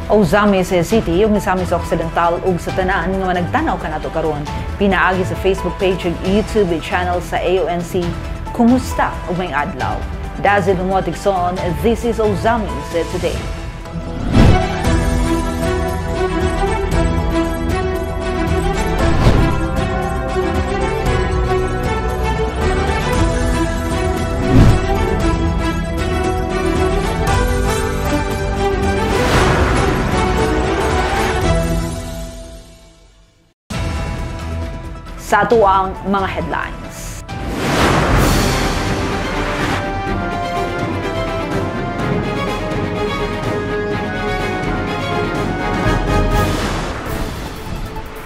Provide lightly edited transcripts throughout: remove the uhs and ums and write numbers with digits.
Ozamis City, yung Misamis Occidental ug sa tanan nga managtanaw kanato karon. Pinaagi sa Facebook page ug YouTube channel sa AONC. Kumusta ug may adlaw? Dazil Motigson, this is Ozamis Today. Sa ato ang mga headlines.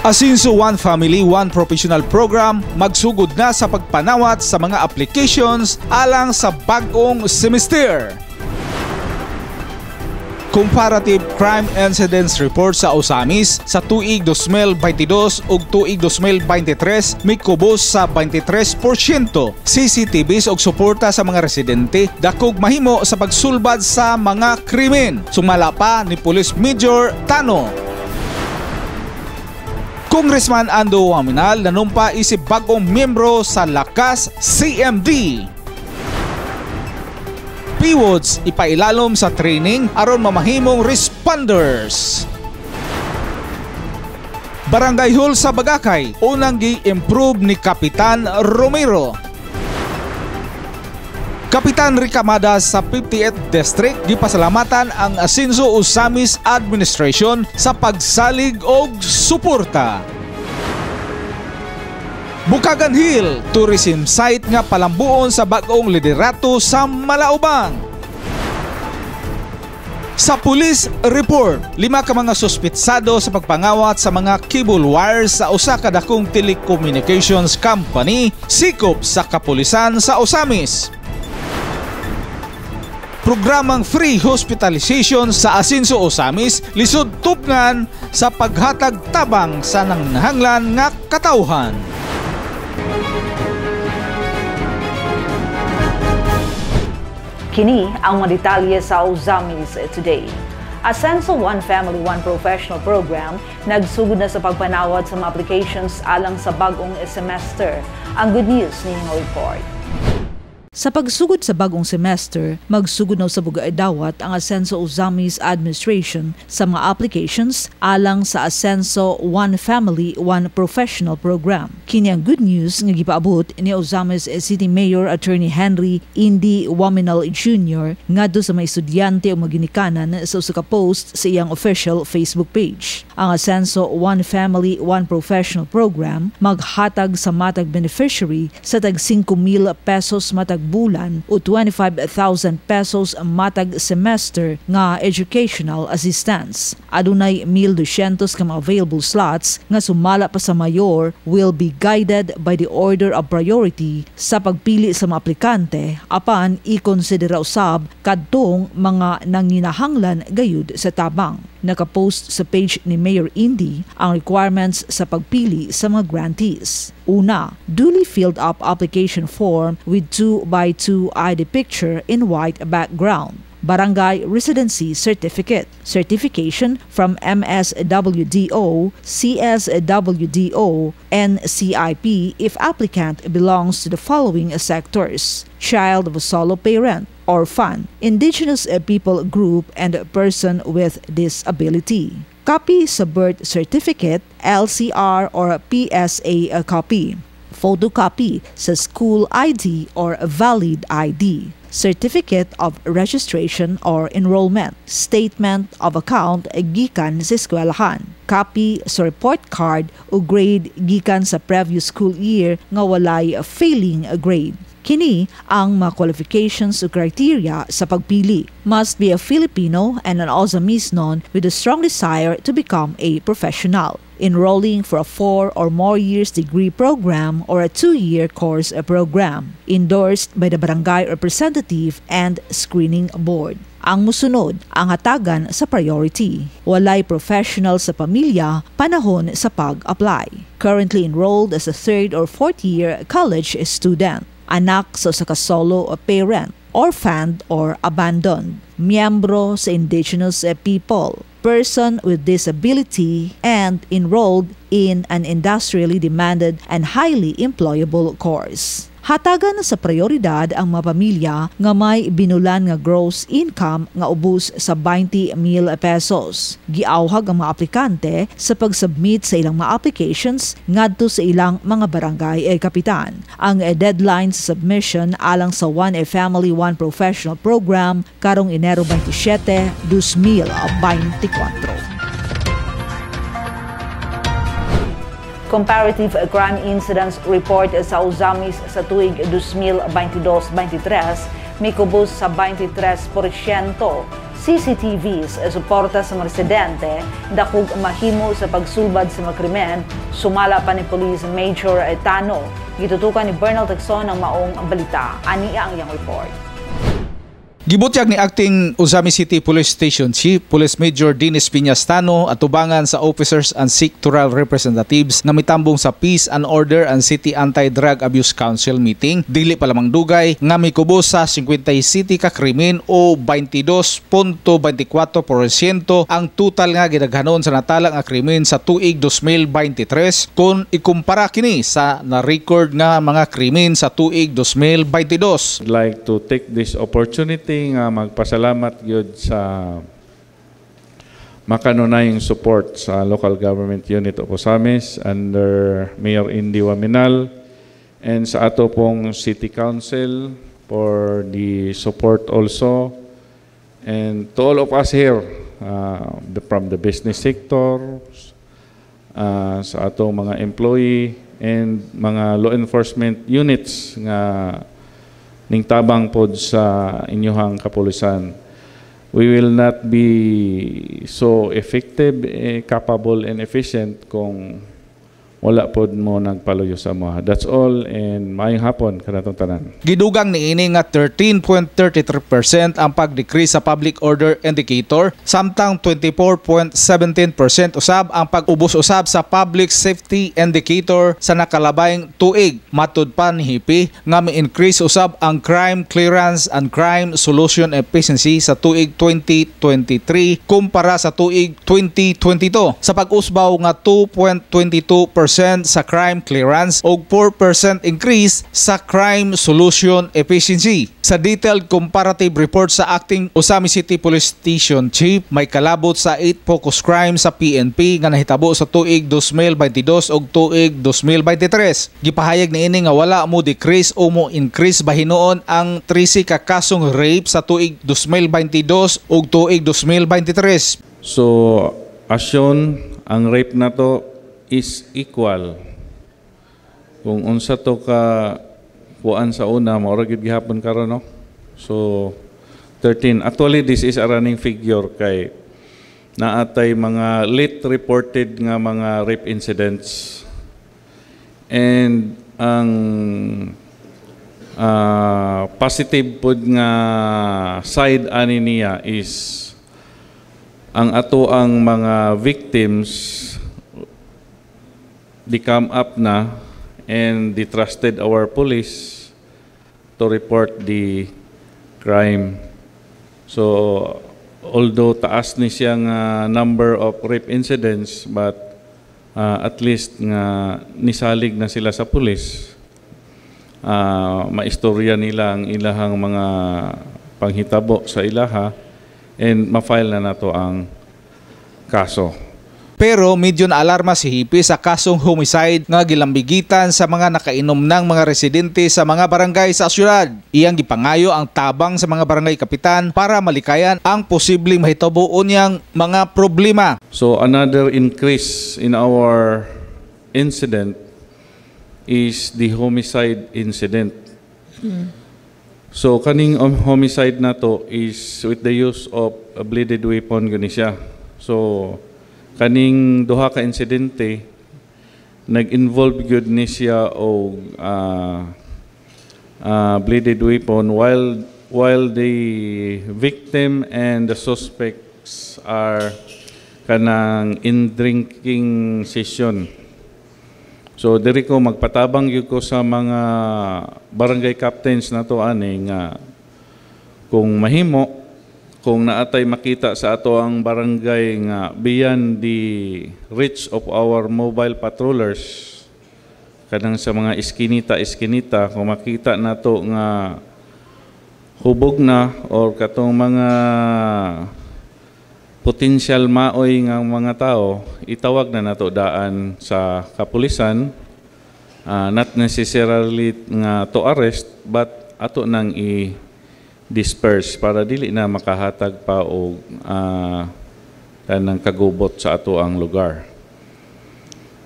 Asinso One Family, One Professional Program magsugod na sa pagpanawat sa mga applications alang sa bag-ong semester. Comparative Crime Incidence Report sa Ozamis sa tuig 2022 ug tuig 2023 may kubos sa 23%. CCTVs ug suporta sa mga residente dakog mahimo sa pagsulbad sa mga krimen. Sumala pa ni Police Major Tano. Congressman Ando Waminal nanumpa isip bagong miyembro sa Lakas CMD. PWODs ipailalom sa training aron mamahimong responders. Barangay Hall sa Bagakay unang gi-improve ni Kapitan Romero. Kapitan Ricamada sa 58th District gipasalamatan ang Asinso Ozamis Administration sa pagsalig og suporta. Bukagan Hill, tourism site nga palambuon sa bag-ong liderato sa Malauban. Sa police report, 5 ka mga suspitsado sa pagpangawat sa mga cable wires sa usa ka dakong telecommunications company sikop sa kapulisan sa Ozamis. Programang free hospitalization sa Asinso Ozamis lisod tupngan sa paghatag tabang sa nangnahanglan nga katawhan. Kini ang mga detalye sa Ozamis Today. Asinso One Family, One Professional Program nagsugod na sa pagpanawat sa mga applications alang sa bagong semester. Ang good news nining report. Sa pagsugod sa bagong semester, magsugod na sa buga-dawat ang Asinso Ozamis Administration sa mga applications alang sa Asinso One Family, One Professional Program. Kini ang good news nga gipaabot ni Ozamis City Mayor Attorney Henry Indy Waminal Jr. ngadto sa mga estudyante o maginikanan sa usa ka post sa iyang official Facebook page. Ang Asinso One Family, One Professional Program maghatag sa matag beneficiary sa tag 5,000 pesos matag bulan o 25,000 pesos matag semester nga educational assistance. Adunay 1,200 ka mga available slots nga sumala pa sa mayor will be guided by the order of priority sa pagpili sa mga aplikante apan ikonsidera usab kadtong mga nanginahanglan gayud sa tabang. Nakapost sa page ni Mayor Indy ang requirements sa pagpili sa mga grantees. Una, duly filled up application form with 2x2 ID picture in white background. Barangay Residency Certificate, certification from MSWDO, CSWDO, and CIP if applicant belongs to the following sectors: child of a solo parent, orphan, indigenous people group, and a person with disability. Copy sa birth certificate, LCR or PSA copy. Photocopy sa school ID or valid ID. Certificate of Registration or Enrollment, Statement of Account gikan sa eskwelahan, copy sa report card o grade gikan sa previous school year nga walay failing grade. Kini ang mga qualifications o criteria sa pagpili. Must be a Filipino and an Ozamisnon with a strong desire to become a professional. Enrolling for a 4 or more years degree program or a 2-year course program. Endorsed by the barangay representative and screening board. Ang musunod, ang hatagan sa priority. Walay professional sa pamilya, panahon sa pag-apply. Currently enrolled as a 3rd or 4th year college student. Anak sa solo parent, orphaned or abandoned. Miyembro sa indigenous people. person with disability and enrolled in an industrially demanded and highly employable course. Hatagan sa prioridad ang mga pamilya nga may binulan nga gross income nga ubos sa 20,000 pesos. Giawhag ang mga aplikante sa pag-submit sa ilang mga applications ngadto sa ilang mga barangay kapitan. Ang deadline sa submission alang sa One Family, One Professional program karong Enero 27, 2024. Comparative Crime Incidence Report sa Ozamis sa tuig 2022-23 may kubos sa 23%. CCTVs suporta sa mga residente dakog mahimo sa pagsulbad sa mga krimen, sumala pa ni Police Major Tano. Gitutukan ni Bernal Tacson ang maong balita. Ani ang iyang report. Gibutyag ni Acting Ozamis City Police Station Chief Police Major Dennis Piñastano at tubangan sa officers and sectoral representatives na mitambong sa Peace and Order and City Anti-Drug Abuse Council meeting dili pa lamang dugay nga may kubos sa 57 ka krimen o 22.24% ang total nga gidaghanon sa natalang nga krimen sa tuig 2023 kung ikumpara kini sa na-record nga mga krimen sa tuig 2022. I'd like to take this opportunity nga magpasalamat gyud sa makanunayang support sa local government unit of Ozamis under Mayor Indy Waminal and sa ato pong City Council for the support also, and to all of us here from the business sector, sa atong mga employee and mga law enforcement units nga ning tabang pod sa inyuhang kapulisan. We will not be so effective, capable, and efficient kung wala pod mo nagpaluyo sa mga. That's all, and maayong hapon kanatong tanan. Gidugang niini nga 13.33% ang pag-decrease sa public order indicator, samtang 24.17% usab ang pag-ubos usab sa public safety indicator sa nakalabayng tuig. Matud pa ni Hipi nga mi-increase usab ang crime clearance and crime solution efficiency sa tuig 2023 kumpara sa tuig 2022 sa pag-usbaw nga 2.22% sa crime clearance o 4% increase sa crime solution efficiency. Sa detailed comparative report sa Acting Ozamis City Police Station Chief, may kalabot sa 8 focus crime sa PNP nga nahitabo sa tuig 2022 ug tuig 2023. Gipahayag niini nga wala mo decrease o mo increase bahinuon ang 13 ka kasong rape sa tuig 2022 ug tuig 2023. So, asyon ang rape na to is equal. Kung unsa to ka kuan sa una, maura gid gihapon karon, no? So 13. Actually, this is a running figure kay naatay mga late reported nga mga rape incidents. And ang positive pod nga side ani niya is ang ato ang mga victims they come up na and they trusted our police to report the crime. So although taas ni siyang number of rape incidents, but at least nga nisalig na sila sa police. Maistorya nila ang ilahang mga panghitabo sa ilaha and ma-file na nato ang kaso. Pero medyo na alarma si Hipi sa kasong homicide nga gilambigitan sa mga nakainom ng mga residente sa mga barangay sa syudad. Iyang gipangayo ang tabang sa mga barangay kapitan para malikayan ang posibleng mahitabo unyang mga problema. So another increase in our incident is the homicide incident. So kaning homicide na to is with the use of a bladed weapon gani siya. So kaning duha ka insidente nag-involve gyud ni siya og bladed weapon while the victim and the suspects are kanang in drinking session. So diri ko magpatabang gyud ko sa mga barangay captains nato ani nga kung mahimo kung naatay makita sa ato ang barangay nga beyond the reach of our mobile patrollers, kanang sa mga iskinita, kung makita nato nga hubog na or katong mga potential maoy nga mga tao, itawag na nato daan sa kapulisan, not necessarily nga to arrest, but ato nang i-disperse para dili na makahatag pa og kanang kagubot sa ato ang lugar.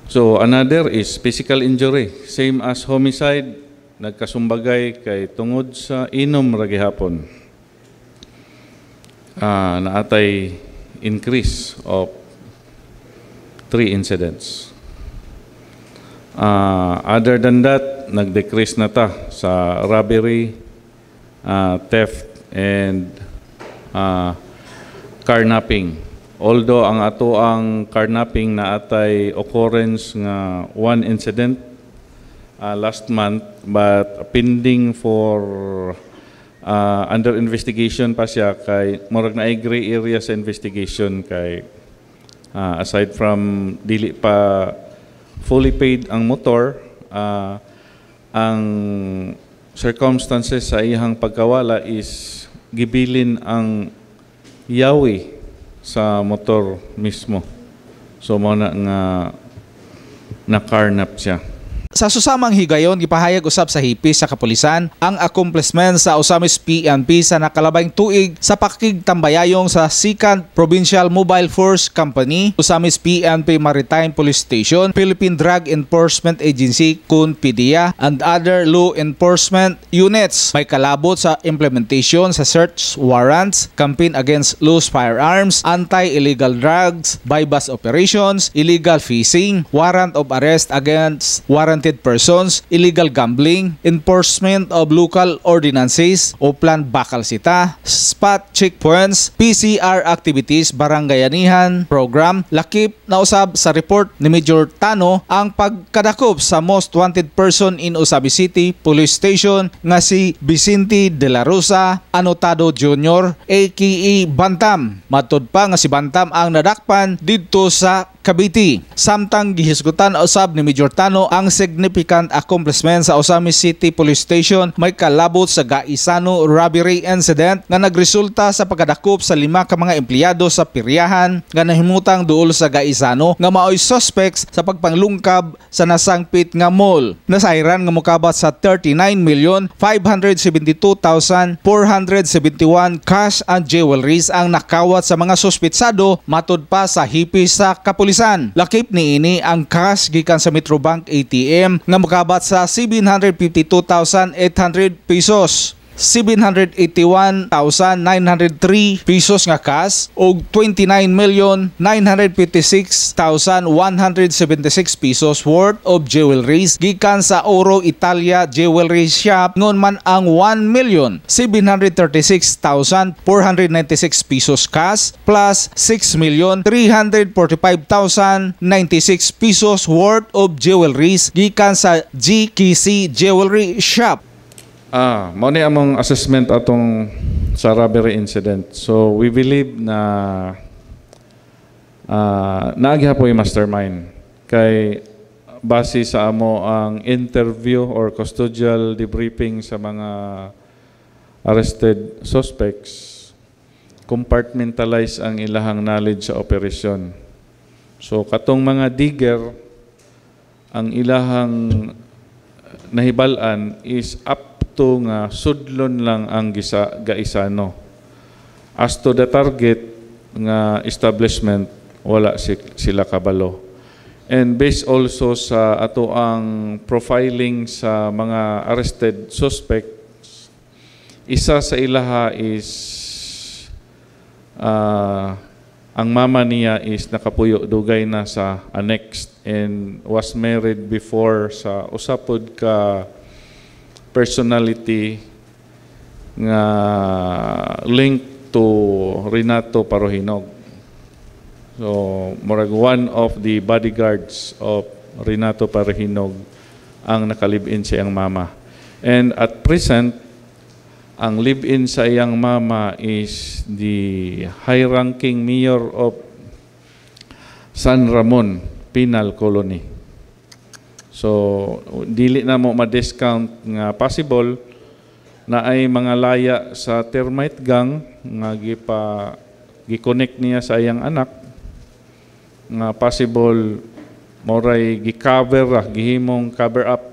So another is physical injury, same as homicide, nagkasumbagay kay tungod sa inom ra gihapon. Naatay increase of 3 incidents. Other than that, nag-decrease na ta sa robbery, theft, and carnapping. Although ang ato ang carnapping na atay occurrence nga 1 incident last month, but pending for under investigation pa siya kay murag na ay gray area sa investigation kay aside from dili pa fully paid ang motor, ang circumstances sa iyang pagkawala is gibilin ang yawi sa motor mismo. So mo na carnap siya. Sa susamang higayon, gipahayag usab sa hipis sa kapulisan ang accomplishment sa Osamis PNP sa nakalabing tuig sa pakigtambayayong sa 2nd Provincial Mobile Force Company, Osamis PNP Maritime Police Station, Philippine Drug Enforcement Agency kun PDEA, and other law enforcement units. May kalabot sa implementation sa search warrants, campaign against loose firearms, anti-illegal drugs, bypass operations, illegal fishing, warrant of arrest against warranted persons, illegal gambling, enforcement of local ordinances, Oplan Bakal Sita, spot checkpoints, PCR activities, barangayanihan program. Lakip na usab sa report ni Major Tano ang pagkadakop sa most wanted person in Osamis City Police Station nga si Vicente de la Rosa Anotado Jr. aka Bantam. Matud pa nga si Bantam ang nadakpan didto sa Cavite. Samtang gihisgutan usab ni Major Tano ang significant accomplishment sa Osamis City Police Station, may kalabot sa Gaisano robbery incident nga nagresulta sa pagkadakop sa 5 ka mga empleyado sa piryahan nga nahimutang duol sa Gaisano nga maoy suspects sa pagpanglungkab sa nasangpit nga mall. Nasairan nga mokabat sa 39,572,471 cash and jewelries ang nakawat sa mga suspitsado matud pa sa hipis sa kapulisan. Lakip niini ang cash gikan sa Metrobank ATM nga mokabat sa 752,800 pesos. 781,903 pesos nga cash o 29,956,176 pesos worth of jewelries gikan sa Oro Italia Jewelry Shop, ngon man ang 1,736,496 pesos cash plus 6,345,096 pesos worth of jewelries gikan sa GKC Jewelry Shop. Mao ni among assessment atong sa robbery incident. So we believe na naagihapoy mastermind kay base sa amo ang interview or custodial debriefing sa mga arrested suspects, compartmentalize ang ilahang knowledge sa operasyon. So katong mga digger, ang ilahang nahibalan is up to nga sudlon lang ang Gaisano. As to the target nga establishment, wala sila kabalo. And based also sa ato ang profiling sa mga arrested suspects, isa sa ilaha is ang mama niya is nakapuyo dugay na sa annexed and was married before sa usapod ka personality nga linked to Renato Parohinog. So, murag one of the bodyguards of Renato Parohinog ang nakalibin siyang mama. And at present, Ang live-in sa iyang mama is the high-ranking mayor of San Ramon Penal Colony. So, dili na mo ma-discount nga possible na ay mga laya sa termite gang nga gi-connect niya sa iyang anak nga possible moray gihimong cover up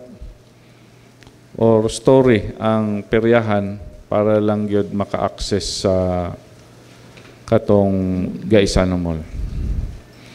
or story ang peryahan para lang gyud maka-access sa katong Gaisano Mall.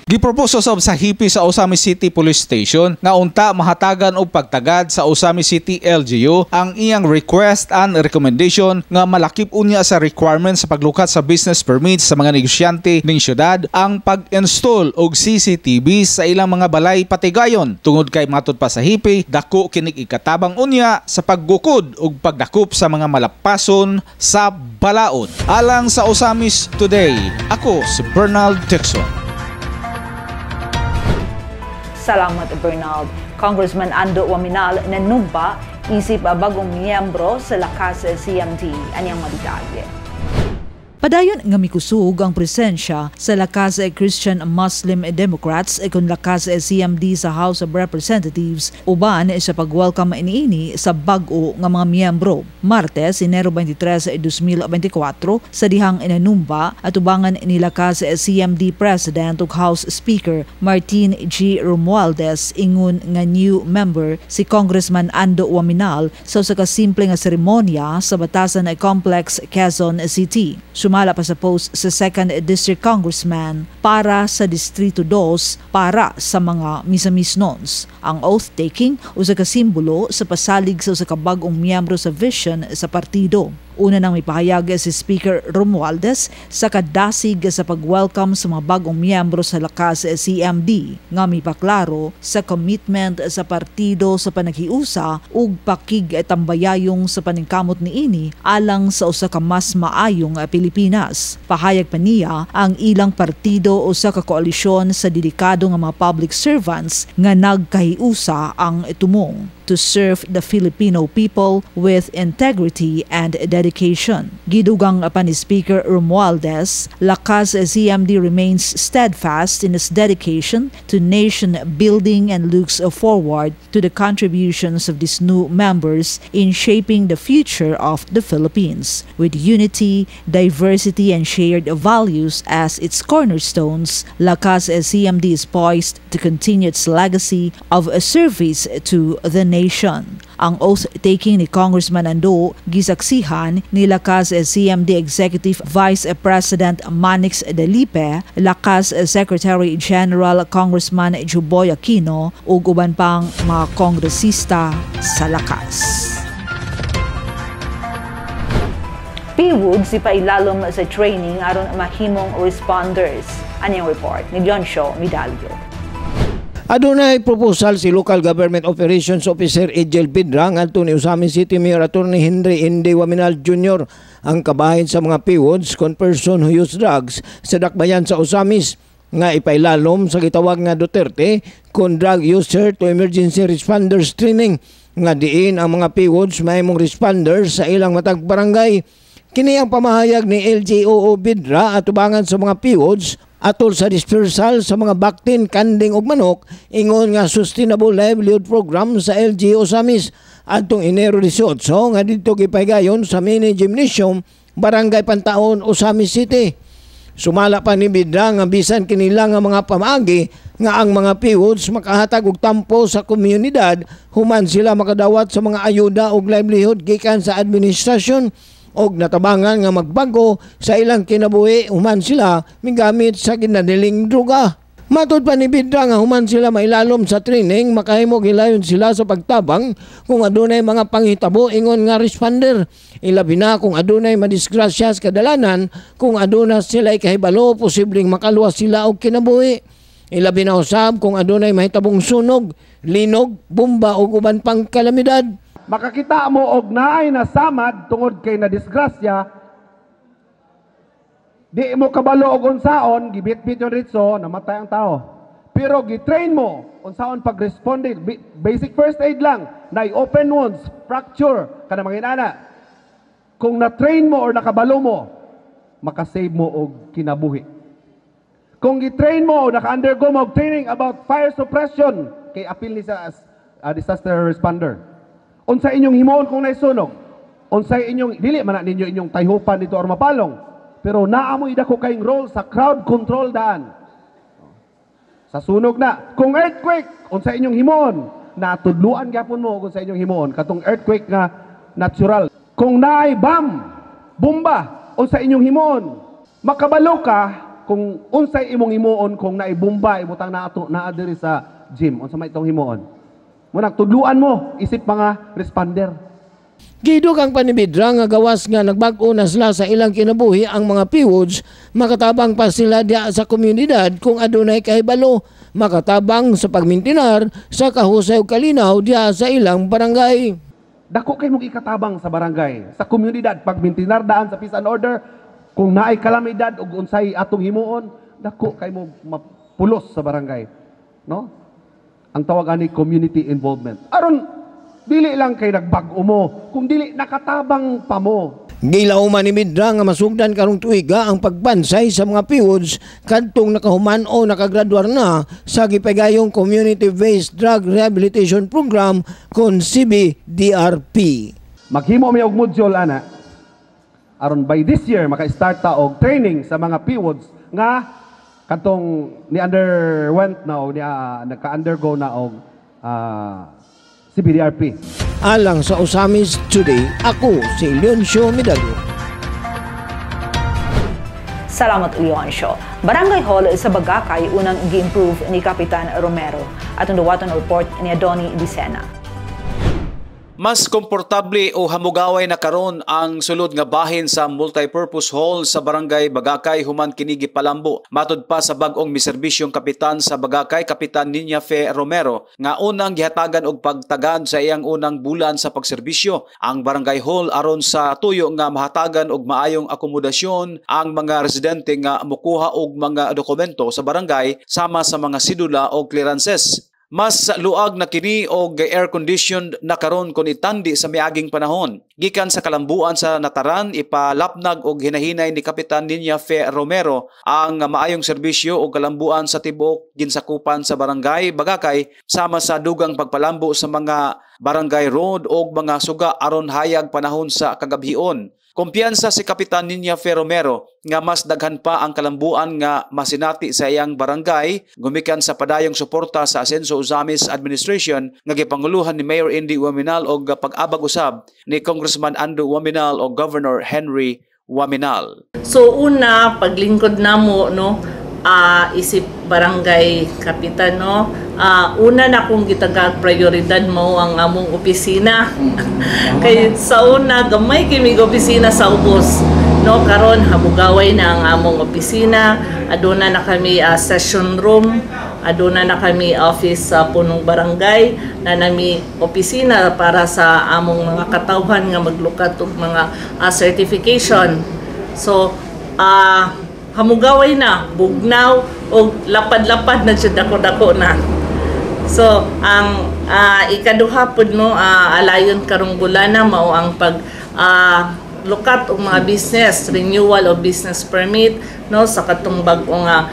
Gipropose usab sa hipi sa Osami City Police Station nga unta mahatagan og pagtagad sa Osami City LGU ang iyang request and recommendation nga malakip unya sa requirements sa paglukat sa business permits sa mga negosyante ning syudad ang pag-install og CCTV sa ilang mga balay patigayon. Tungod kay matud pa sa hipi, dako kining ikatabang unya sa paggukod ug pagdakop sa mga malapason sa balaod. Alang sa Osamis Today, ako si Bernald Dixon. Salamat, Bernald. Congressman Ando Waminal nanumpa isip bagong miyembro sa lakas CMD. Anyang maditalye. Padayon nga mikusog ang presensya sa lakas Christian Muslim Democrats kung lakas CMD sa House of Representatives uban sa pag-welcome iniini sa bag-o nga mga miyembro. Martes, Enero 23, 2024 sa dihang inanumba at ubangan ni lakas CMD President ug House Speaker Martin G. Romualdez ingon nga new member si Congressman Ando Waminal sa usa ka simple nga seremonya sa Batasan Complex, Quezon City. Sumala pa sa post sa 2nd District Congressman para sa Distrito 2 para sa mga misa-misnons. Ang oath-taking usa ka simbolo sa pasalig sa usa ka bag-ong miyembro sa vision sa partido. Una nang mipahayag si Speaker Romualdez sa kadasig sa pag-welcome sa mga bagong miyembro sa lakas CMD nga mipaklaro sa commitment sa partido sa panaghiusa ug pakig-tambayayong sa paningkamot niini alang sa usa ka mas maayong Pilipinas. Pahayag pa niya ang ilang partido o sa kakoalisyon sa dedikado nga mga public servants nga nagkahiusa ang tumong to serve the Filipino people with integrity and dedication. Gidugang pa ni Speaker Romualdez, lakas CMD remains steadfast in its dedication to nation building and looks forward to the contributions of these new members in shaping the future of the Philippines. With unity, diversity, and shared values as its cornerstones, lakas CMD is poised to continue its legacy of service to the nation. Ang oath-taking ni Congressman Ando gisaksihan ni lakas CMD Executive Vice President Manix Delipe, lakas Secretary General Congressman Juboy Aquino ug uban pang mga kongresista sa lakas. Piwood si pailalom sa training aron mahimong responders. Anyang report ni Leoncio Midalio. Adunay proposal si Local Government Operations Officer Ejel Bidra ngadto ni Osami City Mayor Attorney Henry Indy Waminal Jr. ang kabahin sa mga PWODs kon person who use drugs sa dakbayan sa Osamis nga ipailalom sa gitawag nga Duterte kon drug user to emergency responders training nga diin ang mga PWODs mahimong responders sa ilang matag barangay. Kini ang pamahayag ni LGOO Bidra at ubangan sa mga PWODs atol sa dispersal sa mga baktin, kanding ug manok ingon nga Sustainable Livelihood Program sa LGO Osamis adtong Enero 18 nga didto gipahigayon sa mini gymnasium Barangay Pantaon, Osamis City. Sumala pa ni Bidra nga bisan kinila nga mga pamaagi nga ang mga PWODs makahatag og tampo sa komunidad human sila makadawat sa mga ayuda ug livelihood gikan sa administrasyon og natabangan nga magbago sa ilang kinabuhi human sila migamit sa ginadiling droga. Matod pa ni Bidra nga human sila mailalom sa training makahimo gilayon sila sa pagtabang kung adunay mga panghitabo ingon nga responder. Ilabi na kung adunay madisgrasya sa kadalanan kung aduna sila kahibalo posibleng makaluwas sila og kinabuhi. Ilabi na usab kung adunay mahitabong sunog, linog, bomba ug uban pang kalamidad. Makakita mo og naay na samad tungod kay na disgrasya, di mo kabalo og unsaon gibit-bit yung ritso namatay ang tao. Pero gitrain mo unsaon pag-responde, basic first aid lang, na open wounds, fracture kana mga inana. Kung na-train mo or nakabalo mo, makasave mo og kinabuhi. Kung i-train mo o naka-undergo mo og training about fire suppression, kay apil ni sa disaster responder. Unsay inyong himuon kung naisunog? Unsay inyong, dili man na ninyo inyong tayhupan dito or mapalong, pero naamoy dako kayong role sa crowd control daan. Sa sunog na. Kung earthquake, unsay inyong himuon? Natudluan gyapon mo kung sa inyong himuon. Katong earthquake nga natural. Kung naay bomba, unsay inyong himuon? Makabalo ka kung unsay imong himuon kung naay bomba ibutang naa diri sa gym. Unsa may itong himuon? Muna tudluan mo, isip mga responder. Gido kang panibidra nga gawas nga nagbag-o na sila sa ilang kinabuhi ang mga PWODs, makatabang pa sila diya sa komunidad kung adunay kahibalo, makatabang sa pagmintinar sa kahusay ug kalinaw diya sa ilang barangay. Dako kay mong ikatabang sa barangay, sa komunidad, pagmintinar daan sa peace and order, kung naay kalamidad ug unsay atong himuon, dako kay mo mapulos sa barangay. No? Ang tawag ani community involvement. Aron dili lang kay nagbag-o mo, kung dili nakatabang pa mo. Gilaw man ni Midra nga masugdan karong tuiga ang pagbansay sa mga PWODs kadtong nakahuman o nakagraduar na sa gipagayong Community-Based Drug Rehabilitation Program kon CBDRP. Maghimo mi og module ana. Aron by this year maka-start ta og training sa mga PWODs nga katong ni underwent na o naka-undergo na og CBDRP. Alang sa Usamis Today, ako si Leoncio Medallo. Salamat Leoncio. Barangay Hall sa Bagakay unang gi-improve ni Kapitan Romero at ang duwaton report ni Adoni Dicena. Mas komportable o hamugaway na karon ang sulod nga bahin sa multipurpose hall sa Barangay Bagakay human kini gipalambo. Matud pa sa bag-ong miserbisyong kapitan sa Bagakay, Kapitan Nina Fe Romero, nga unang gihatagan og pagtagad sa iyang unang bulan sa pagserbisyo ang Barangay Hall aron sa tuyo nga mahatagan og maayong akomodasyon ang mga residente nga mokuha og mga dokumento sa barangay sama sa mga sidula o clearances. Mas luag na kini og air-conditioned na karon kon itandi sa miaging panahon. Gikan sa kalambuan sa nataran, ipalapnag og hinahinay ni Kapitan Nina Fe Romero ang maayong serbisyo o kalambuan sa tibok ginsakupan sa Barangay Bagakay sama sa dugang pagpalambo sa mga barangay road o mga suga aron hayag panahon sa kagabhion. Kumpiyansa si Kapitan Nina Fe Romero nga mas daghan pa ang kalambuan nga masinati sa iyang barangay gumikan sa padayong suporta sa Asenso Usamis Administration nga gipanguluhan ni Mayor Indy Waminal og pag-abag usab ni Congressman Ando Waminal o Governor Henry Waminal. So una paglingkod namo no isip barangay kapitan no una na kung gitagag prioridad mo ang among opisina kay sa una gamay kimi opisina sa ubos no karon habugaway na ang among opisina aduna na kami session room aduna na kami office sa punong barangay na nami opisina para sa among mga katawhan nga maglukat og mga certification so hamugaway na, bugnaw, o lapad-lapad na siya dako-dako na. So, ang ikaduha po no, alayon karong bulana mao ang pag lukat og mga business, renewal of business permit no sa katong bag-o nga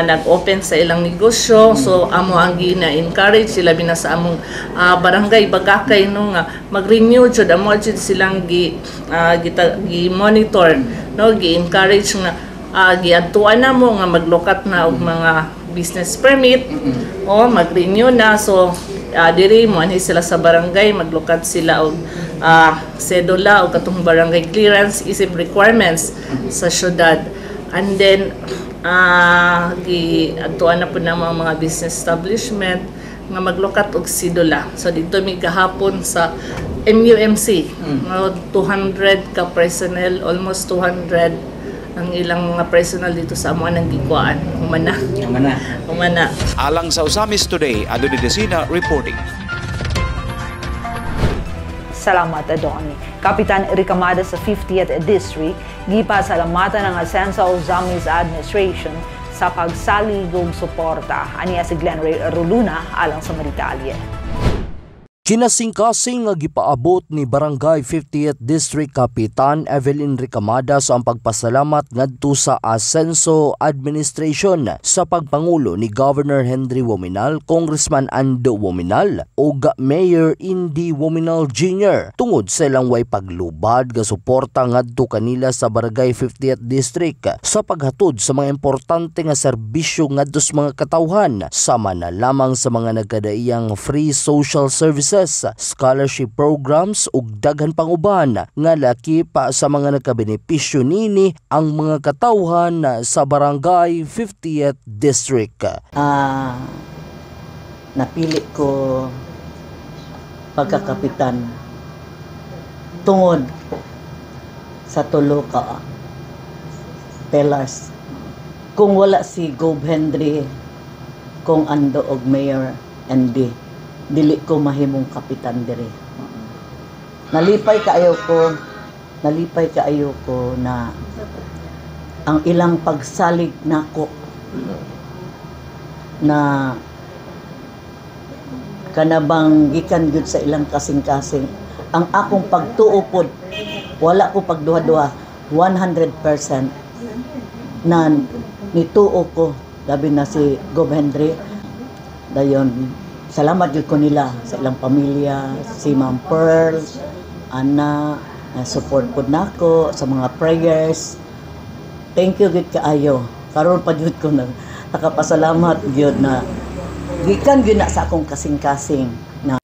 nag-open sa ilang negosyo. So amo ang gina-encourage sila bina sa among barangay Bagakay no nga mag-renew jud amo jud silang gi-monitor no gi-encourage nga giadtuan na mo nga maglukat na og mga business permit o mag-renew na so diri mo ani sila sa barangay maglukat sila og sedula o katong barangay clearance isip requirements sa syudad and then giadtuan na po na mga business establishment nga maglukat og sidula so dito mi gahapon sa MUMC 200 ka personnel almost 200 ang ilang mga personal dito sa amo nang gikwaan. Humana. Alang sa Usamis Today, Adoni Dicena reporting. Salamat Adoni. Kapitan Ricamada sa 50th District, gipasalamatan ng Asenso Usamis Administration sa pagsaligog suporta. Aniya si Glenn Ray Roluna alang sa Maritalye. Kinasing-kasing nga gipaabot ni Barangay 50th District Kapitan Evelyn Ricamada sa ang pagpasalamat ngadto sa Asenso Administration sa pagpangulo ni Governor Henry Wominal, Congressman Ando Wominal ug Mayor Indy Wominal Jr. tungod sa ilang way paglubad nga suporta ngadto kanila sa Barangay 50th District sa paghatod sa mga importante nga serbisyo ngadto sa mga katawhan sama na lamang sa mga nagkadaiyang free social services, scholarship programs ug daghan pang uban nga lakip sa mga nagkabenepisyo nini ang mga katawhan sa Barangay 50th District. Napili ko pagkakapitan tungod sa tulo ka pillars. Kung wala si Gov Henry, kung Ando og Mayor Andy, dili ko mahimong kapitan diri. Nalipay kaayo ko na ang ilang pagsalig nako na kanabang gikan gyud sa ilang kasing-kasing. Ang akong pagtuo pod, wala ko pagduha-duha, 100% na nituo ko, labi na si Gov Henry. Dayon, salamat gyud ko nila sa ilang pamilya, si Ma'am Pearl, Ana, support pod nako sa mga prayers. Thank you gyud kaayo. Karon pa gyud ko nakapasalamat gyud na gikan gyud na sa akong kasing-kasing.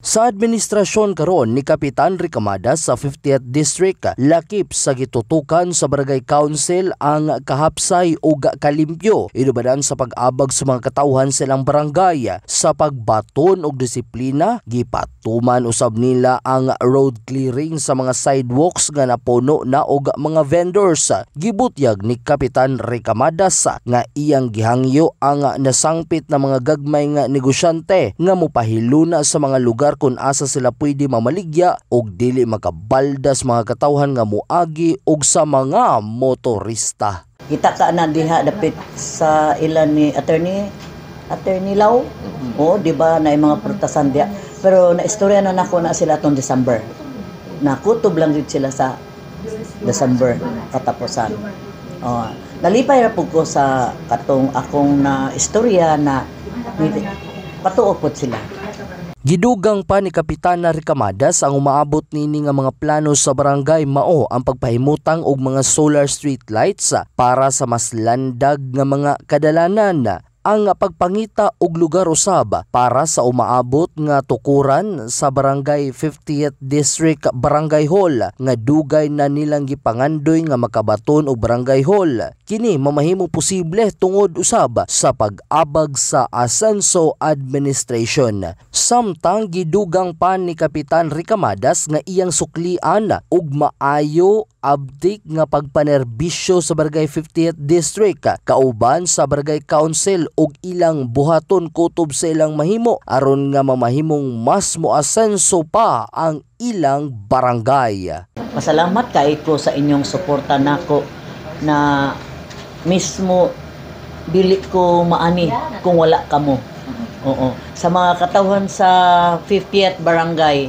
Sa administrasyon karon ni Kapitan Ricamada sa 50th District, lakip sa gitutukan sa Barangay Council ang kahapsay o kalimpyo inubadan sa pag-abag sa mga katawhan silang barangay sa pagbaton og disiplina. Gipatuman usab nila ang road clearing sa mga sidewalks nga napuno na og mga vendors. Gibutyag ni Kapitan Ricamada nga iyang gihangyo ang nasangpit na mga gagmay nga negosyante nga mopahiluna sa mga lugar kung asa sila pwede mamaligya og dili makabaldas mga katawhan nga muagi og sa mga motorista. Kita ka na diha dapit sa ilan ni Attorney Lau. O di ba na mga protestan diha. Pero naistorya na nako na sila tong December. Nakutob lang gid sila sa December katapusan. Nalipay ra pud ko sa katong akong na istorya na patuo pod sila. Gidugang pa ni Kapitana Ricamada ang umaabot nini nga mga plano sa barangay mao ang pagpahimutang og mga solar street lights para sa mas landag nga mga kadalanan. Ang pagpangita og lugar usab para sa umaabot nga tukuran sa Barangay 50th District Barangay Hall nga dugay na nilang gipangandoy nga makabaton og Barangay Hall. Kini mamahimong posible tungod usab sa pag-abag sa Asenso Administration. Samtang gidugang pa ni Kapitan Ricamada nga iyang suklian og maayo abdik nga pagpanerbisyo sa Barangay 50th District kauban sa Barangay Council og ilang buhaton kutob sa ilang mahimo aron nga mamahimong mas moasenso pa ang ilang barangay. Pasalamat kay ko sa inyong suporta nako na mismo dili ko maani kung wala kamo. Oo. Sa mga katawhan sa 50th barangay,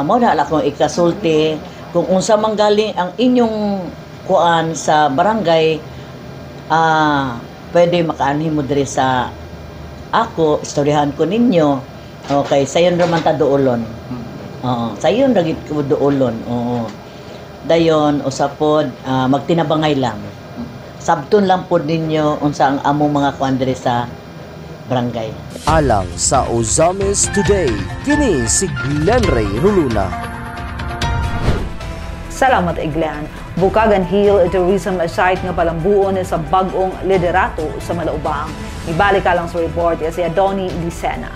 mao na akong ikasulti kung unsa man galing ang inyong kuan sa barangay, pwede makaanhin mo diri sa ako, istoryahan ko ninyo. Okay, sayon raman ta duolon. Oo, sayon ra gid ko duolon. Oo. Dayon usapod magtinabangay lang. Sabton lang pod ninyo unsa ang among mga kuan diri sa barangay. Alang sa Ozamis Today, kini si Glenn Ray Ruluna. Salamat Iglan. Bukagan Hill Tourism Site nga palambuon sa bag-ong liderato sa Malaubang. Ibalik ka lang sa report si Adoni Licena.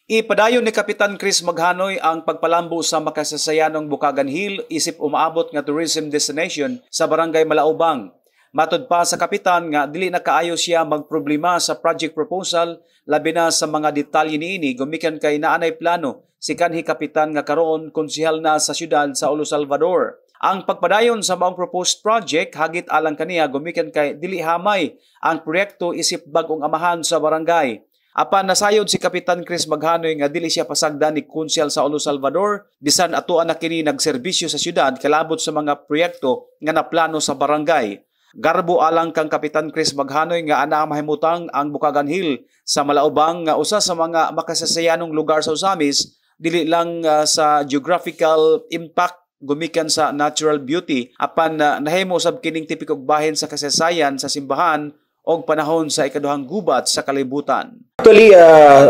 Ipadayon ni Kapitan Chris Maghanoy ang pagpalambo sa makasasayanong Bukagan Hill isip umaabot nga tourism destination sa Barangay Malaubang. Matod pa sa kapitan nga dili na kaayo siya magproblema sa project proposal labi na sa mga detalye niini gumikan kay naanay plano si kanhi kapitan nga karon konsehal na sa syudad sa Olo Salvador. Ang pagpadayon sa maong proposed project hagit alang kaniya gumikan kay dili hamay ang proyekto isip bag-ong amahan sa barangay. Apan nasayod si Kapitan Chris Maghanoy nga dili siya pasagdan ni Konsyal Saulo Salvador bisan atuan na kini nagserbisyo sa syudad kalabot sa mga proyekto nga naplano sa barangay. Garbo alang kang Kapitan Chris Maghanoy nga ana mahimutang ang Bukagan Hill sa Malaubang nga usa sa mga makasasayanong lugar sa Osamis, dili lang sa geographical impact gumikan sa natural beauty, apan nahimo sab kining tipikog bahin sa kasaysayan sa simbahan og panahon sa ikaduhang gubat sa kalibutan. Actually,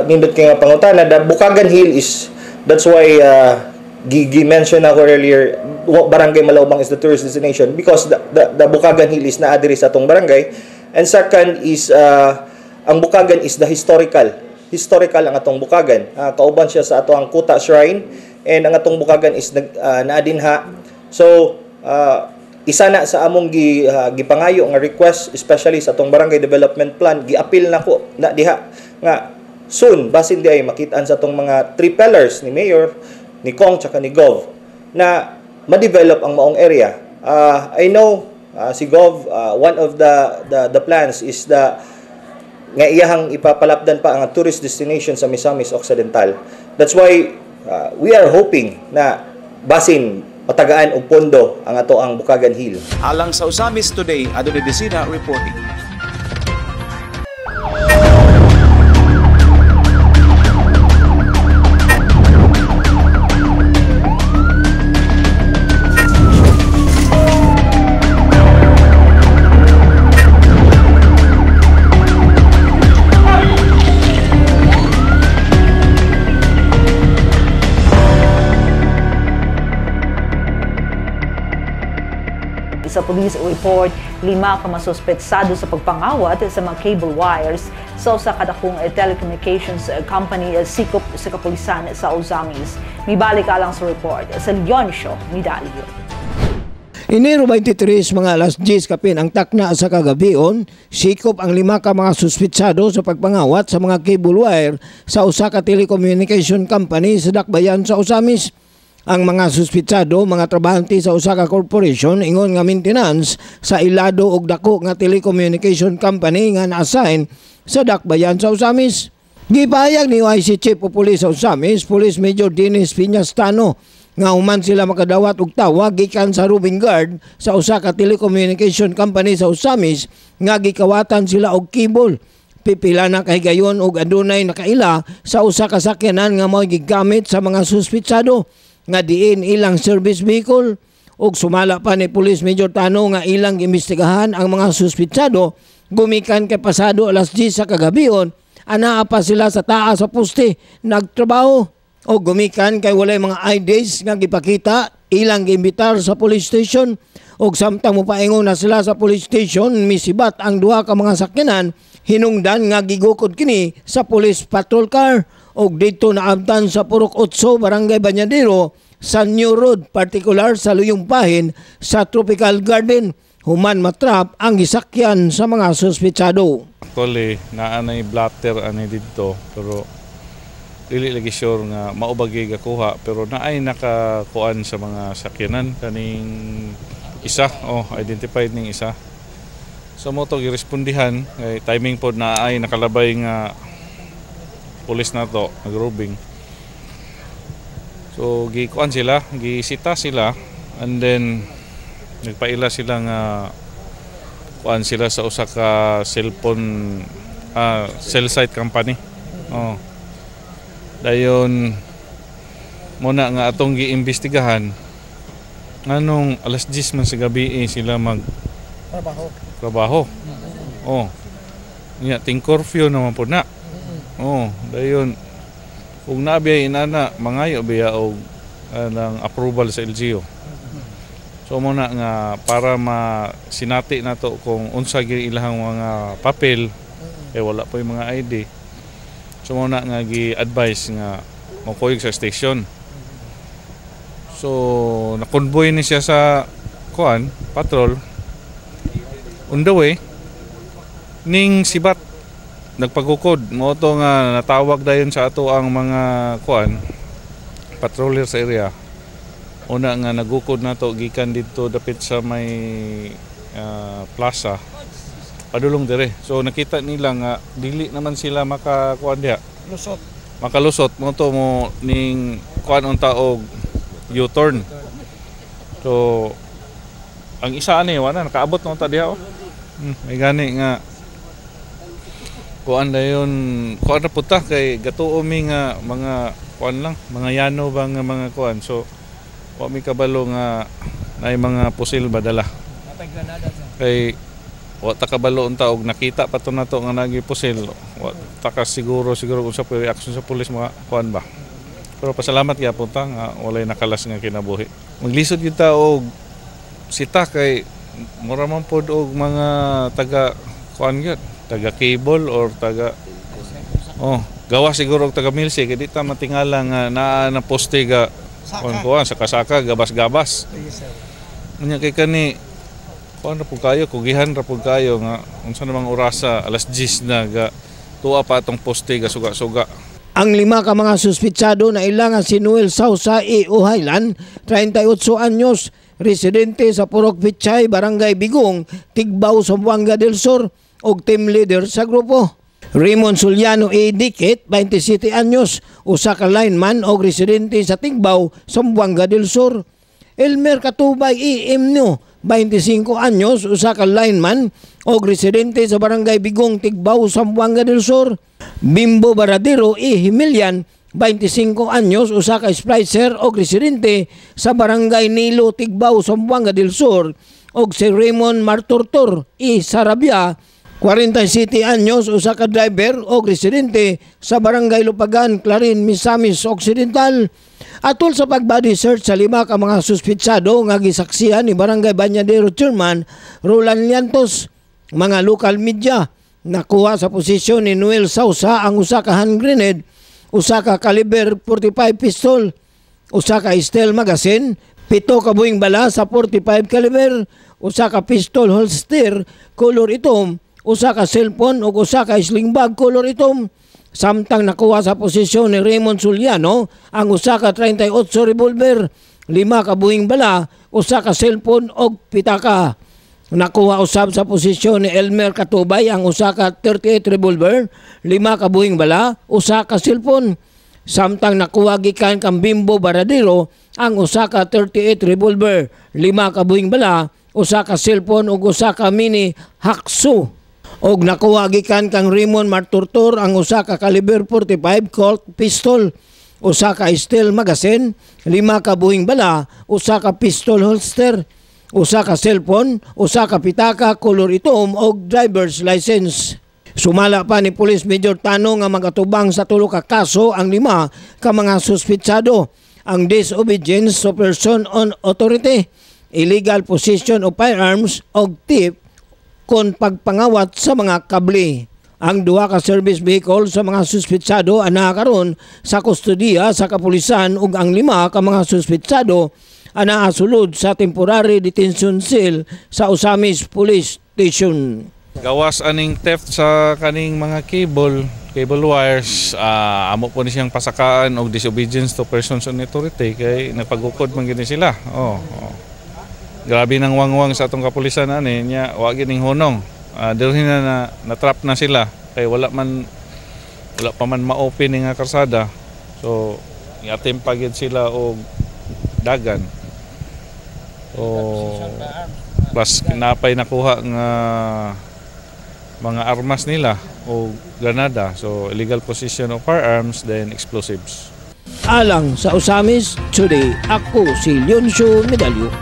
nindot kay nga pangutana, the Bukagan Hill is, that's why gi-mention ako earlier, Barangay Malaubang is the tourist destination because the Bukagan Hill is naa diri sa atong barangay. And second is, ang Bukagan is the historical ang atong Bukagan. Kauban siya sa atong Kuta Shrine. And ang atong Bukagan is naadinha. So, isa na sa among gipangayo nga request, especially sa atong barangay development plan, gi-appeal na ko na diha nga soon basin di ay makitaan sa atong mga 3 pillars ni Mayor, ni Kong, tsaka ni Gov na ma-develop ang maong area. I know si Gov, one of the plans is nga iyahang ipapalapdan pa ang tourist destination sa Misamis Occidental. That's why we are hoping na basin matagaan og pondo ang ato ang Bukagan Hill. Alang sa Osamis Today, Adonai Desina reporting. Sa police report, 5 ka masuspetsado sa pagpangawat sa mga cable wires sa usa ka dakong telecommunications company sikop sa kapulisan sa Osamis. Mibalik alang sa report sa Leoncio Midalio. Enero 23, mga alas 10 kapin ang takna sa kagabion, sikop ang 5 ka mga suspetsado sa pagpangawat sa mga cable wire sa usa ka telecommunication company sa Dakbayan sa Osamis. Ang mga suspitsado, mga trabahante sa usa ka corporation ingon nga maintenance sa ilado og dako nga telecommunication company nga na-assign sa Dakbayan sa Osamis. Gipahayag ni YC Chief of Police sa Osamis, Police Major Dennis Piñastano, nga human sila makadawat og tawag gikan sa Rubing Guard sa usa ka telecommunication company sa Osamis nga gikawatan sila og cable. Pipila na kahigayon og adunay nakaila sa usa ka sakyanan nga mao gigamit sa mga suspitsado nga diin ilang service vehicle. Og sumala pa ni Police Major Tano nga ilang imbestigahan ang mga suspitsado gumikan kay pasado alas 10 sa kagabion, anaa pa sila sa taas sa poste nagtrabaho. O gumikan kay walay mga IDs nga gipakita, ilang giimbitar sa police station. Og samtang mopaingon na sila sa police station, misibat ang 2 ka mga sakyanan, hinungdan nga gigukod kini sa police patrol car. Og dito naabtan sa Purok 8, Barangay Banyadero, sa New Road, particular sa Luyong Pahin sa Tropical Garden. Human matrap ang gisakyan sa mga suspetsado. Actually, naanay blatter ani dito, pero dili lagi sure nga maubagi gakuha, pero naay nakakuan sa mga sakyanan kaning isa, identified ning isa. So mo to girespondihan, timing pod na ay nakalabay nga pulis na to, nagrubing. So gikuan sila, gisita sila, and then nagpaila sila nga kuan sila sa usa ka cellphone cell site company. Dayon muna nga atong giimbestigahan nganong alas 10 man sa gabi sila mag trabaho. Nya ting curfew naman po na. Dayon kung nabiya inana mangayo biya og ng approval sa LGU. So muna nga para masinati nato kung unsa gyud ilahang mga papel wala po yung mga ID. So muna nga gi-advise nga makuyog sa station. So na-convoy ni siya sa patrol. On the way ning sibat nagpagukod mo to nga natawag dayon sa ato ang mga patroller sa area. Una nga nagukod na to gikan dito dapit sa may plaza padulong dire. So nakita nila nga dili naman sila makakuan diha. Makalusot mo to mo ning kuan unta og U-turn. So ang isa ani wala nakaabot na unta diha. May gani nga kuan dayon kuan na puta kay gatuo mi nga mga kuan lang, mga yano ba nga mga kuan. So wa mi kabalo nga nay mga pusil badala. Kay wa ta kabalo unta og nakita pa to nato nga nagi pusil. Wa ta ka siguro unsa pa reaction sa pulis mga kuan ba. Pero pasalamat gyapon ta nga walay nakalas nga kinabuhi. Maglisod gyud ta og sita kay mura man pod og mga taga kuan gyud, taga cable or taga gawa siguro og taga milsi kay di ta matingala nga naa na poste ga kuan sa kasaka gabas-gabas. Unya kay kani kuan ra pud kayo, kugihan ra pud kayo nga unsa namang orasa alas 10 na ga tuwa pa atong poste ga suga-suga. Ang 5 ka mga suspitsado na ilangan si Noel Sausa E. Ohaylan, 38 anyos, residente sa Purok Pichay, Barangay Bigong, Tigbaw, Zamboanga del Sur, og team leader sa grupo. Raymond Suliano E. Dikit, 27 anyos, usa ka lineman og residente sa Tigbaw, Zamboanga del Sur. Elmer Katubay E. Emno, 25 anyos, usa ka lineman og residente sa Barangay Bigong, Tigbaw, Zamboanga del Sur. Bimbo Baradero E. Himilian, 25 anyos, usa ka splicer og residente sa Barangay Nilo, Tigbaw, Zamboanga del Sur. Og si Raymond Martortor E. Sarabia, 47 anyos, usa ka driver og residente sa Barangay Lupagan, Clarin, Misamis Occidental. Atol sa pag-body search sa 5 ka mga suspitsado nga gisaksihan ni Barangay Bañadero Chairman Roland Llantos, mga local media nakuha sa posisyon ni Noel Sausa ang usa ka hand grenade, usa ka caliber 45 pistol, usa ka steel magazine, 7 ka buing bala sa 45 caliber, usa ka pistol holster color itom, usa ka cellphone ug usa ka sling bag color itom. Samtang nakuha sa posisyon ni Raymond Suliano ang usa ka 38 revolver, 5 ka buing bala, usa ka cellphone ug pitaka. Nakuha usab sa posisyon ni Elmer Katubay ang usa ka 38 revolver, 5 ka buing bala, usa ka cellphone. Samtang nakuha gikan kang Bimbo Baradero ang usa ka 38 revolver, 5 ka buing bala, usa ka cellphone ug usa ka mini Haksu. Og nakuha gikan kang Raymond Martortor ang usa ka caliber 45 Colt pistol, usa ka steel magazine, 5 ka buing bala, usa ka pistol holster, usa ka cellphone, usa ka pitaka color itom og driver's license. Sumala pa ni Police Major Tano nga magatubang sa 3 ka kaso ang 5 ka mga suspitsado: ang disobedience to person on authority, illegal possession of firearms og theft kon pagpangawat sa mga kable. Ang 2 ka service vehicle sa mga suspitsado ana karon sa kustodiya sa kapulisan ug ang 5 ka mga suspitsado ana sulod sa temporary detention cell sa Osamis Police Station. Gawas aning theft sa kaning mga cable wires, amo po ni siyang pasakaan og disobedience to persons on authority kay nagpagukod man gini sila. Grabe nang wangwang sa atong kapulisan ani nya wa gining hunong. Dili na trap na sila kay wala pa man ma-open nga karsada. So i-attempt pa gid sila og dagan. Plus napay nakuha nga mga armas nila o granada. So illegal possession of firearms then explosives. Alang sa Osamis Today, ako si Leoncio Medalyo.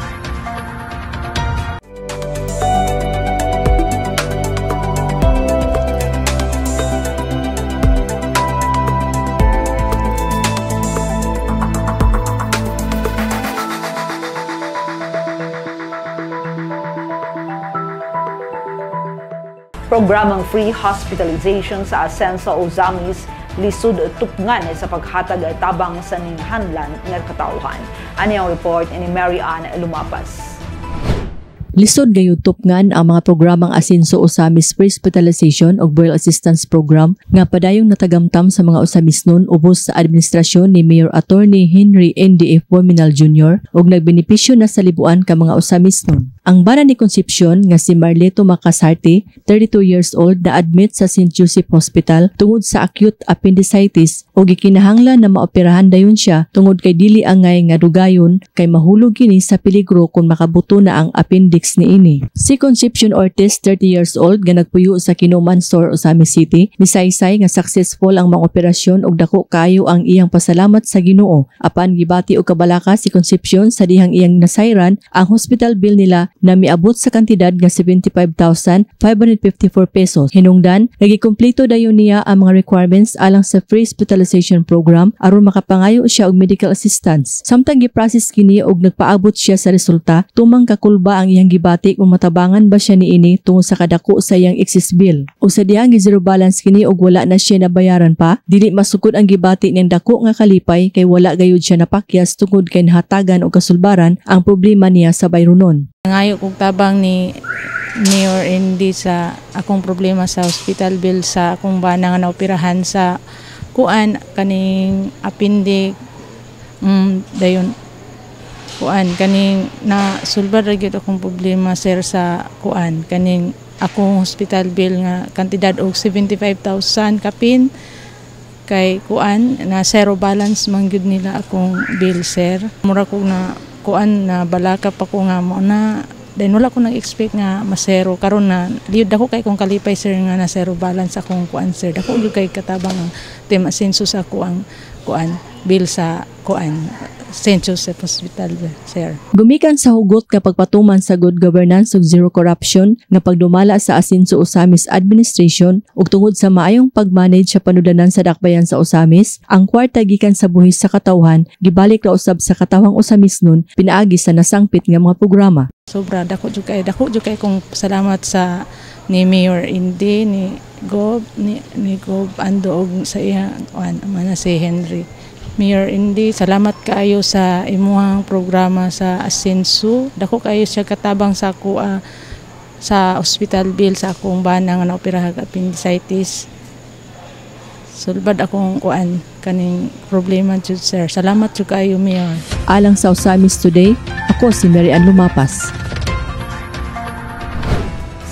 Programang free hospitalization sa Asenso Osamis lisod tupngan sa paghatag tabang sa ninghanlan ng katauhan. Ani ang report ni Mary Ann Lumapas. Lisod gayud tupngan ang mga programang asenso Osamis Pre-Hospitalization o Burial Assistance Program nga padayong natagamtam sa mga Osamisnon ubos sa administrasyon ni Mayor Attorney Henry NDF Wominal Jr. ug nagbenepisyo na sa libuan ka mga Osamisnon. Ang bana ni Concepcion nga si Marleto Macasarte, 32 years old, na admit sa St. Joseph Hospital tungod sa acute appendicitis o gikinahanglan na maoperahan dayon siya tungod kay dili angay nga dugayon kay mahulog kini sa peligro kung makabuto na ang appendix niini. Si Concepcion Ortiz, 30 years old, nga nagpuyo sa Kinuman Store, Osamis City, misaysay nga successful ang mga operasyon ug dako kayo ang iyang pasalamat sa Ginoo. Apan gibati og kabalaka si Concepcion sa dihang iyang nasayran ang hospital bill nila na miabot sa kantidad nga 75,554 pesos. Hinungdan, nagikumpleto dayon niya ang mga requirements alang sa free hospitalization program aron makapangayo siya og medical assistance. Samtang giprocess kini og nagpaabot siya sa resulta, tumang kakulba ang iyang gibati kung matabangan ba siya niini tungod sa kadako sa iyang excess bill. O sa dihang zero balance kini og wala na siya nabayaran pa, dili masukod ang gibati niyang dako nga kalipay kay wala gayud siya napakyas tungod kay nahatagan og kasulbaran ang problema niya sa bayronon. Ngayo kog tabang ni Mayor Indy sa akong problema sa hospital bill sa akong bana nga naoperahan sa kuan kaning appendix dayon kuan kaning na sulbad ra gyud akong problema sir sa kuan kaning akong hospital bill nga kantidad og 75,000 kapin kay kuan na zero balance man gyud nila akong bill sir. Mura ko na kuan na balaka pa ko nga mo na then wala ko nag-expect nga masero karon na liud ako kay kung kalipay sir nga na zero balance akong kuan sir dako gyud kay katabang ang team asenso sa kuan bill sa kuan St. Joseph Hospital sir. Gumikan sa hugot nga pagpatuman sa good governance ug zero corruption nga pagdumala sa asenso Osamis administration ug tungod sa maayong pagmanage sa panudanan sa dakbayan sa Osamis, ang kwarta gikan sa buhis sa katawhan gibalik ra usab sa katawhang Osamisnon pinaagi sa nasangpit nga mga programa. Sobra dako jud kay kung salamat sa ni Mayor Indy ni Gob ando og sa iya mana si Henry. Mayor Indy, salamat kaayo sa imuhang programa sa asenso. Dako kaayo siya katabang sa ako sa hospital bill sa akong bana nga naoperahan og appendicitis. Sulbad akong kuan kaning problema jud sir. Salamat jud kaayo Mayor. Alang sa Osamis Today, ako si Mary Ann Lumapas.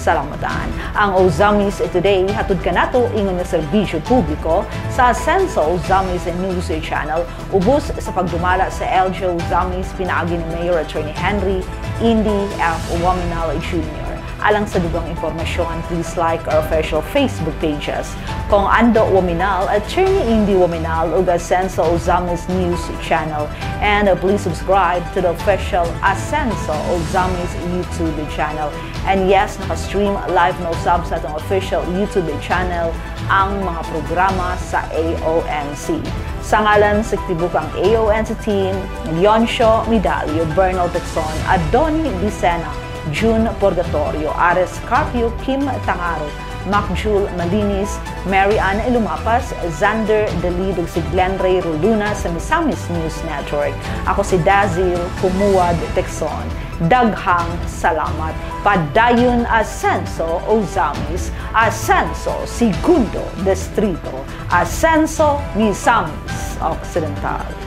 Salamatan. Ang Osamis Today hatod kanato ingon nga serbisyo publiko sa Asenso Osamis News Channel ubos sa pagdumala sa LGU Osamis pinaagi ni Mayor Attorney Henry Indy F. Wominal Jr. Alang sa dugang impormasyon, please like our official Facebook pages. Kung Ando Wominal, Attorney Indy Wominal ug Asenso Osamis News Channel. And please subscribe to the official Asenso Osamis YouTube channel. And yes, naka-stream live no subs sa atong official YouTube channel ang mga programa sa AONC. Sa ngalan sa tibukang AONC team, Leoncio Medalio, Bernal Texon, Adoni Vicena, June Purgatorio, Ares Carpio, Kim Tangaro, Macjul Malinis, Mary Ann Lumapas, Xander Dalid ug si Glenn Ray Roluna sa Misamis News Network. Ako si Dazil Pumuad Texon. Daghang salamat. Padayon Asenso Osamis, Asenso Segundo Distrito, Asenso Misamis Occidental.